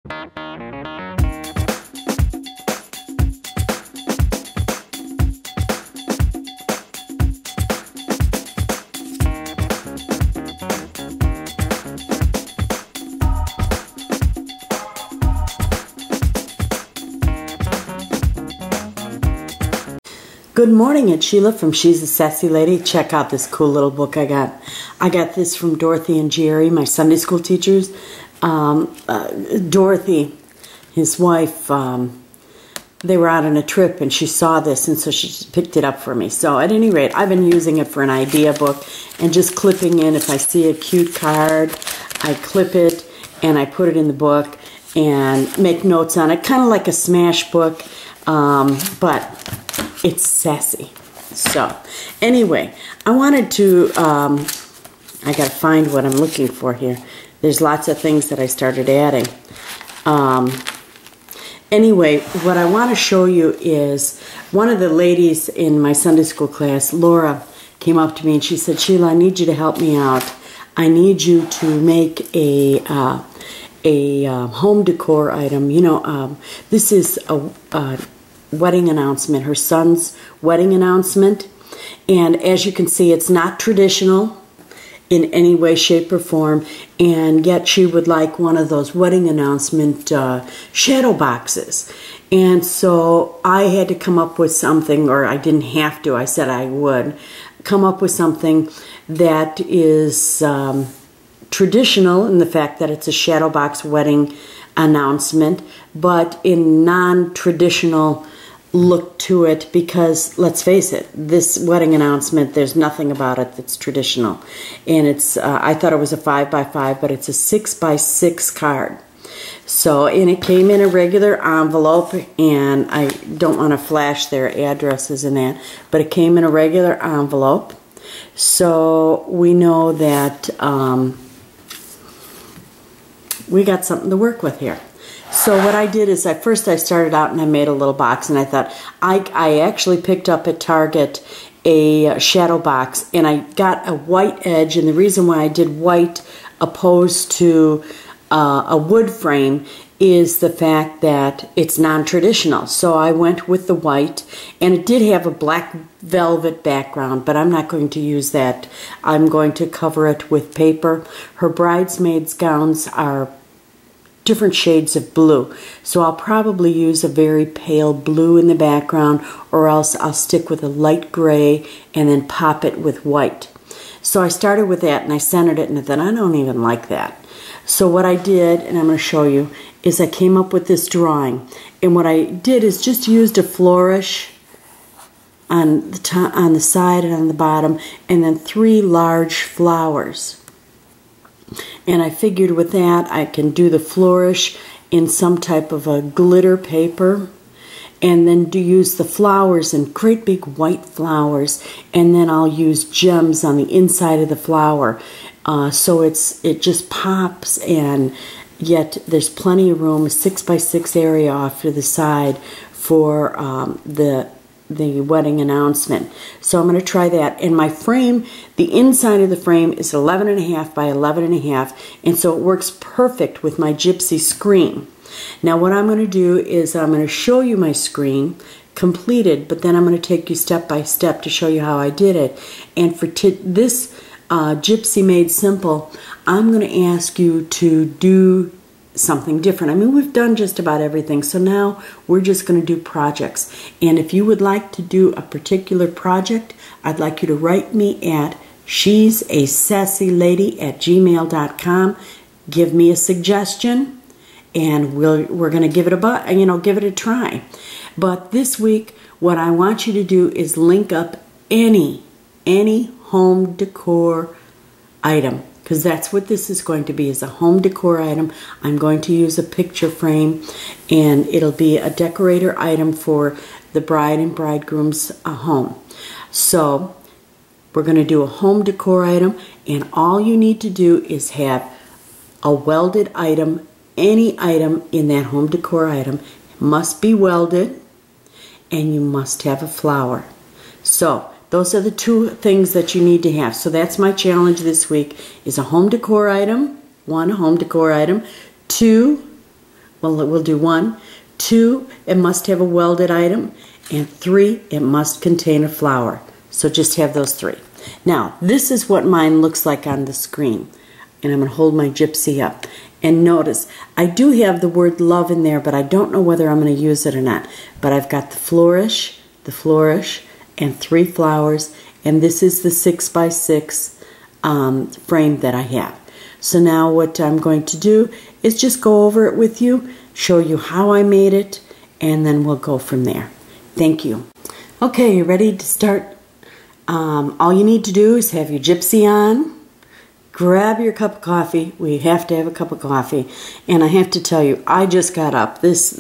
Good morning, it's Sheila from She's a Sassy Lady. Check out this cool little book I got. I got this from Dorothy and Jerry, my Sunday school teachers. Dorothy, his wife, they were out on a trip and she saw this, and so she just picked it up for me. So at any rate, I've been using it for an idea book and just clipping in. If I see a cute card, I clip it and I put it in the book and make notes on it, kind of like a smash book, but it's sassy. So anyway, I wanted to, I gotta find what I'm looking for here. There's lots of things that I started adding. Anyway, what I want to show you is one of the ladies in my Sunday school class, Laura, came up to me and she said, Sheila, I need you to help me out. I need you to make a home decor item. You know, this is a wedding announcement, her son's wedding announcement, and as you can see, it's not traditional in any way, shape, or form, and yet she would like one of those wedding announcement shadow boxes. And so I had to come up with something, or I didn't have to, I said I would come up with something that is traditional in the fact that it's a shadow box wedding announcement, but in non-traditional look to it, because let's face it, this wedding announcement, there's nothing about it that's traditional. And it's I thought it was a 5x5, but it's a 6x6 card. So, and it came in a regular envelope, and I don't want to flash their addresses in that, but it came in a regular envelope. So we know that we got something to work with here. So what I did is first I started out and I made a little box, and I thought I actually picked up at Target a shadow box, and I got a white edge, and the reason why I did white opposed to a wood frame is the fact that it's non-traditional. So I went with the white, and it did have a black velvet background, but I'm not going to use that. I'm going to cover it with paper. Her bridesmaids' gowns are different shades of blue, so I'll probably use a very pale blue in the background, or else I'll stick with a light gray and then pop it with white. So I started with that and I centered it, and then I don't even like that. So what I did, and I'm going to show you, is I came up with this drawing, and what I did is just used a flourish on the top, on the side and on the bottom, and then 3 large flowers. And I figured with that I can do the flourish in some type of a glitter paper, and then use the flowers in great big white flowers, and then I'll use gems on the inside of the flower, so it just pops, and yet there's plenty of room, a 6x6 area off to the side for the wedding announcement. So I'm going to try that. And my frame, the inside of the frame is 11.5 by 11.5, and so it works perfect with my gypsy screen. Now what I'm going to do is I'm going to show you my screen completed, but then I'm going to take you step by step to show you how I did it. And for this Gypsy Made Simple, I'm going to ask you to do something different. I mean, we've done just about everything, so now we're just going to do projects. And if you would like to do a particular project, I'd like you to write me at she'sassylady@gmail.com. Give me a suggestion, and we're going to give it a try. But this week, what I want you to do is link up any home decor item, because that's what this is going to be, is a home decor item. I'm going to use a picture frame, and it'll be a decorator item for the bride and bridegroom's home. So we're going to do a home decor item, and all you need to do is have a welded item. Any item in that home decor item must be welded, and you must have a flower. So those are the 2 things that you need to have. So that's my challenge this week, is a home decor item. 1, a home decor item. 2, Well, we'll do 1. 2, it must have a welded item. And 3, it must contain a flower. So just have those 3. Now, this is what mine looks like on the screen. And I'm going to hold my gypsy up. And notice, I do have the word love in there, but I don't know whether I'm going to use it or not. But I've got the flourish, and 3 flowers. And this is the 6x6 frame that I have. So now what I'm going to do is just go over it with you, show you how I made it, and then we'll go from there. Thank you. Okay, you ready to start? All you need to do is have your gypsy on, grab your cup of coffee. We have to have a cup of coffee. And I have to tell you, I just got up. This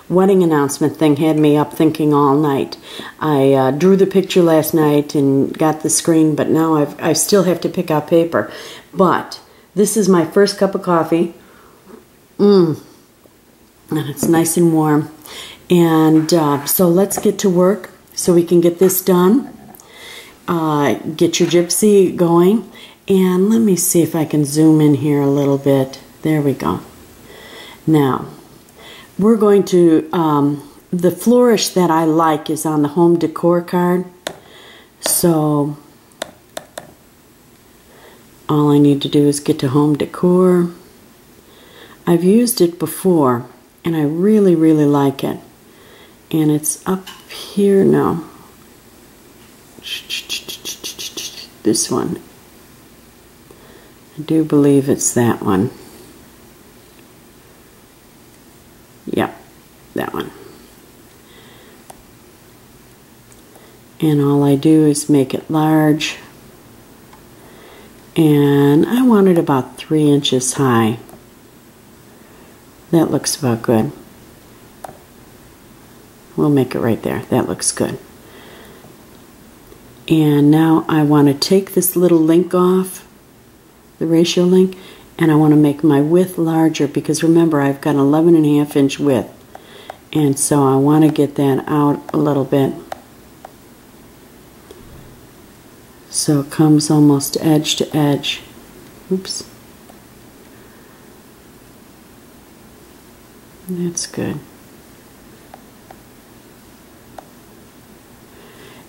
wedding announcement thing had me up thinking all night. I drew the picture last night and got the screen, but now I still have to pick out paper. But this is my first cup of coffee. And it's nice and warm. And so let's get to work so we can get this done. Get your gypsy going. And let me see if I can zoom in here a little bit. There we go. Now, we're going to, the flourish that I like is on the home decor card. So, all I need to do is get to home decor. I've used it before, and I really, really like it. And it's up here now. This one. I do believe it's that one. Yep, that one. And all I do is make it large. And I want it about 3 inches high. That looks about good. We'll make it right there. That looks good. And now I want to take this little link off, the ratio link, and I want to make my width larger because remember I've got an 11.5 inch width. And so I want to get that out a little bit. So it comes almost edge to edge. Oops. That's good.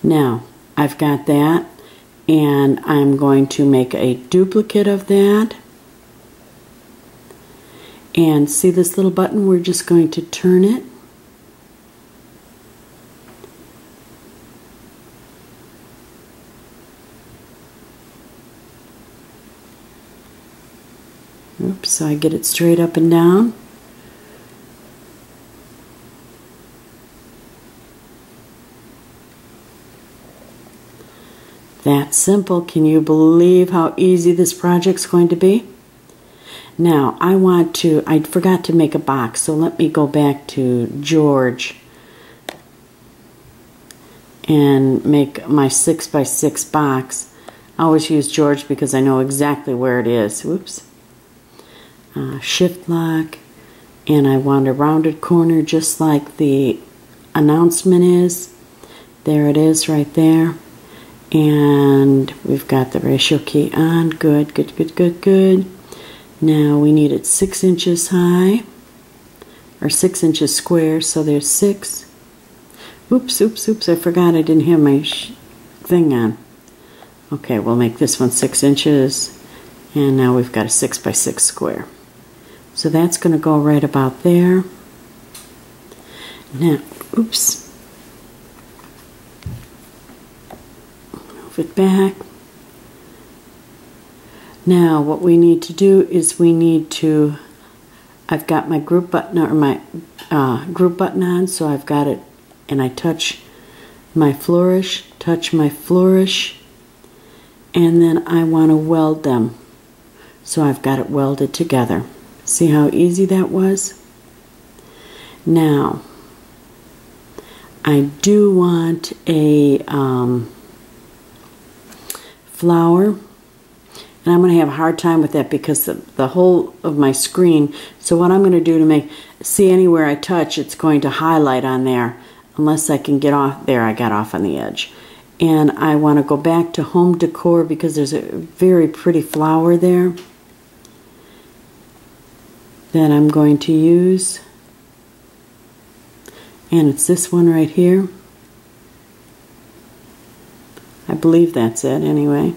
Now, I've got that, and I'm going to make a duplicate of that. And see this little button? We're just going to turn it. Oops, so I get it straight up and down. That's simple. Can you believe how easy this project's going to be? Now, I forgot to make a box, so let me go back to George and make my 6x6 box. I always use George because I know exactly where it is. Whoops. Shift lock, and I want a rounded corner just like the announcement is. There it is right there. And we've got the ratio key on. Good, good, good, good, good. Now we need it 6 inches high, or 6 inches square, so there's 6. Oops, oops, oops, I forgot I didn't have my thing on. Okay, we'll make this one 6 inches, and now we've got a 6x6 square. So that's going to go right about there. Now, oops. Move it back. Now what we need to do is I've got my group button or my group button on, so I've got it, and I touch my flourish, and then I want to weld them. So I've got it welded together. See how easy that was? Now, I do want a flower, and I'm going to have a hard time with that because the whole of my screen, so what I'm going to do to see anywhere I touch, it's going to highlight on there, unless I can get off. There, I got off on the edge. And I want to go back to home decor because there's a very pretty flower there. that I'm going to use, and it's this one right here. I believe that's it anyway.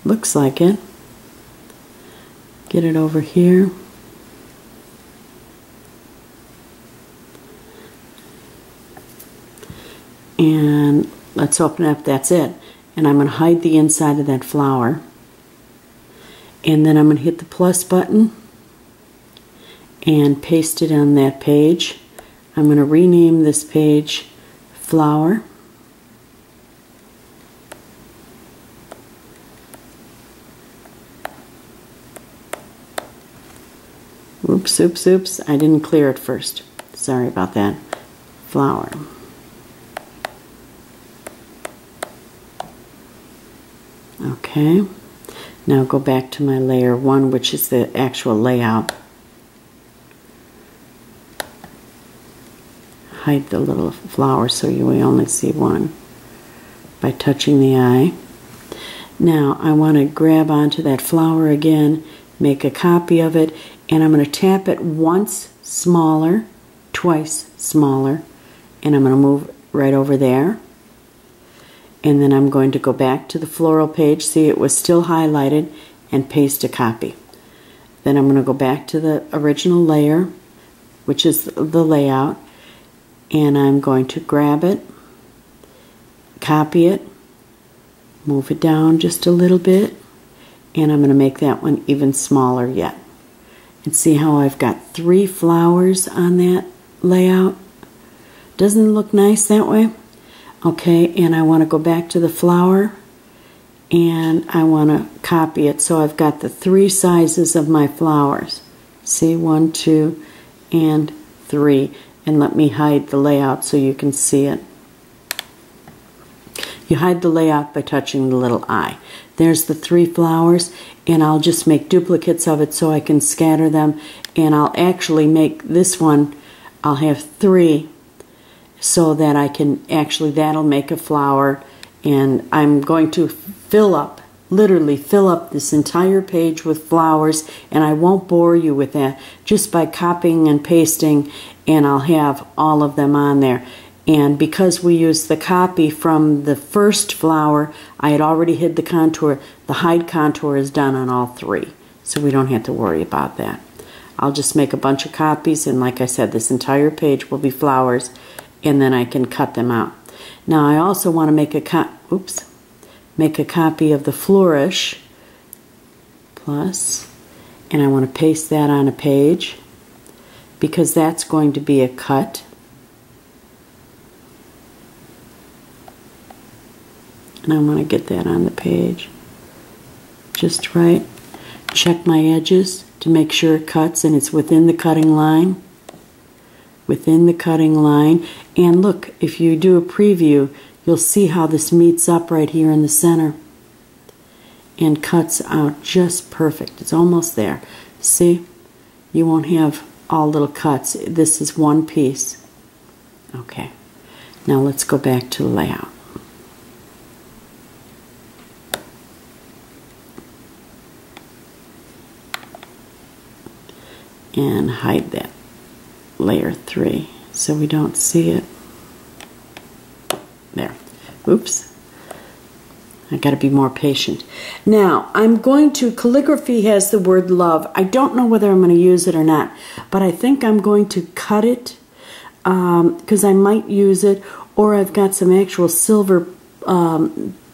Looks like it. Get it over here. And let's open it up. That's it. And I'm going to hide the inside of that flower. And then I'm going to hit the plus button and paste it on that page. I'm going to rename this page Flower. Oops, oops, oops. I didn't clear it first. Sorry about that. Flower. Okay. Now go back to my layer 1, which is the actual layout. Hide the little flower so you only see one by touching the eye. Now I want to grab onto that flower again, make a copy of it, and I'm going to tap it once smaller, twice smaller, and I'm going to move right over there. And then I'm going to go back to the floral page, see it was still highlighted, and paste a copy. Then I'm going to go back to the original layer, which is the layout, and I'm going to grab it, copy it, move it down just a little bit, and I'm going to make that one even smaller yet. And see how I've got 3 flowers on that layout? Doesn't it look nice that way? Okay, and I want to go back to the flower and I want to copy it. So I've got the 3 sizes of my flowers. See, 1, 2, and 3. And let me hide the layout so you can see it. You hide the layout by touching the little eye. There's the 3 flowers, and I'll just make duplicates of it so I can scatter them. And I'll actually make this one, I'll have 3 so that I can actually, that'll make a flower. And I'm going to fill up, literally fill up this entire page with flowers, and I won't bore you with that, just by copying and pasting, and I'll have all of them on there. And because we used the copy from the first flower, I had already hid the contour. The hide contour is done on all 3, so we don't have to worry about that. I'll just make a bunch of copies, and like I said, this entire page will be flowers, and then I can cut them out. Now I also want to make a copy of the flourish, plus, and I want to paste that on a page because that's going to be a cut. And I want to get that on the page just right. Check my edges to make sure it cuts and it's within the cutting line. Within the cutting line. And look, if you do a preview, you'll see how this meets up right here in the center and cuts out just perfect. It's almost there. See? You won't have all little cuts. This is one piece. Okay. Now let's go back to the layout. And hide that layer 3 so we don't see it. There. Oops. I got to be more patient. Now, I'm going to, calligraphy has the word love. I don't know whether I'm going to use it or not, but I think I'm going to cut it because I might use it, or I've got some actual silver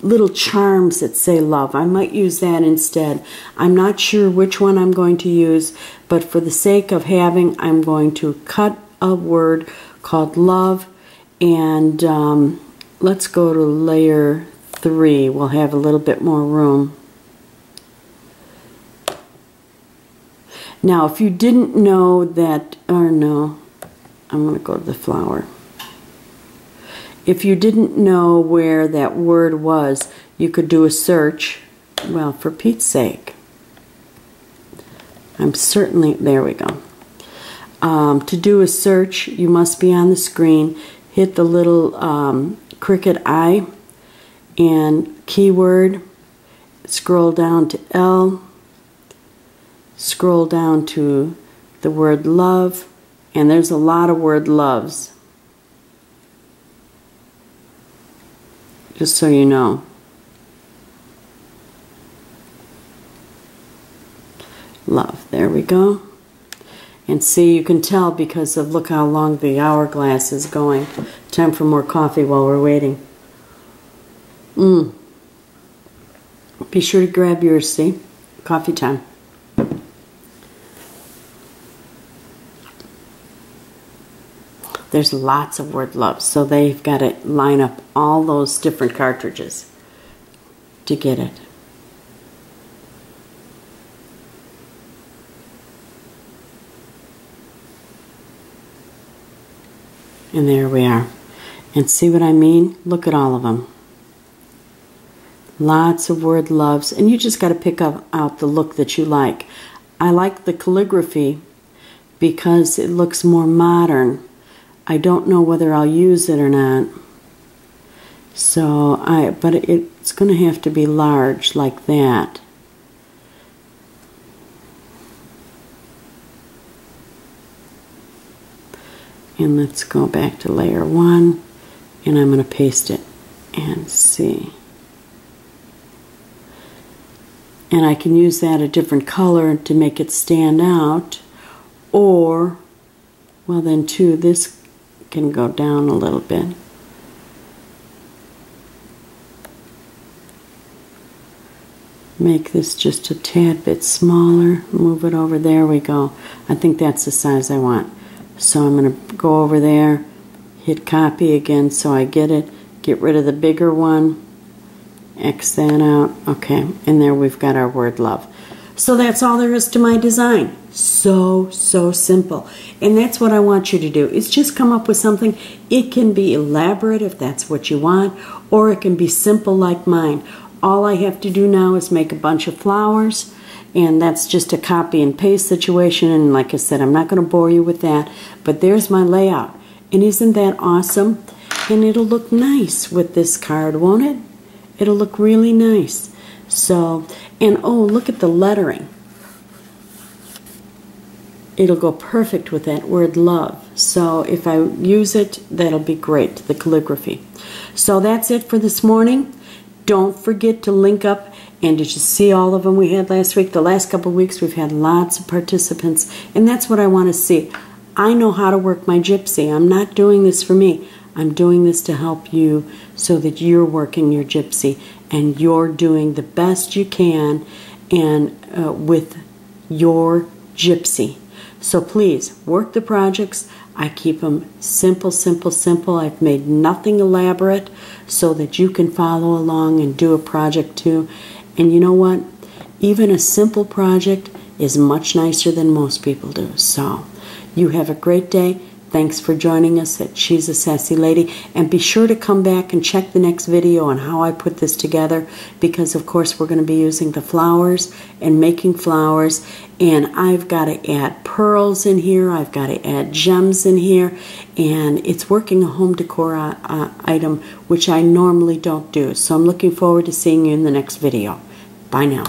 little charms that say love. I might use that instead. I'm not sure which one I'm going to use, but for the sake of having, I'm going to cut a word called love, and let's go to layer 3. We'll have a little bit more room. Now, if you didn't know that, or no, I'm going to go to the flower. If you didn't know where that word was, you could do a search. Well, for Pete's sake. I'm certainly, there we go. To do a search, you must be on the screen, hit the little cricket eye, and keyword, scroll down to L, scroll down to the word love, and there's a lot of word loves, just so you know. Love, there we go. And see, you can tell because of, look how long the hourglass is going. Time for more coffee while we're waiting. Be sure to grab yours, see? Coffee time. There's lots of word love, so they've got to line up all those different cartridges to get it. And there we are. And see what I mean? Look at all of them. Lots of word loves. And you just got to pick out the look that you like. I like the calligraphy because it looks more modern. I don't know whether I'll use it or not. But it's going to have to be large like that. And let's go back to layer 1, and I'm going to paste it and see. And I can use that a different color to make it stand out, or, well then too, this can go down a little bit. Make this just a tad bit smaller, move it over, there we go. I think that's the size I want. So I'm going to go over there, hit copy again so I get it, get rid of the bigger one, X that out, okay, and there we've got our word love. So that's all there is to my design. So simple. And that's what I want you to do, is just come up with something. It can be elaborate if that's what you want, or it can be simple like mine. All I have to do now is make a bunch of flowers, and that's just a copy and paste situation. And like I said, I'm not going to bore you with that, but there's my layout. And isn't that awesome? And it'll look nice with this card, won't it? It'll look really nice. So, and oh, look at the lettering. It'll go perfect with that word love. So if I use it, that'll be great, the calligraphy. So that's it for this morning. Don't forget to link up. And did you see all of them we had last week? The last couple of weeks we've had lots of participants, and that's what I want to see. I know how to work my gypsy. I'm not doing this for me. I'm doing this to help you so that you're working your gypsy and you're doing the best you can and with your gypsy. So please work the projects. I keep them simple, simple, simple. I've made nothing elaborate so that you can follow along and do a project too. And you know what? Even a simple project is much nicer than most people do. So you have a great day. Thanks for joining us at She's a Sassy Lady. And be sure to come back and check the next video on how I put this together, because of course we're going to be using the flowers and making flowers. And I've got to add pearls in here. I've got to add gems in here. And it's working a home decor item, which I normally don't do. So I'm looking forward to seeing you in the next video. Bye now.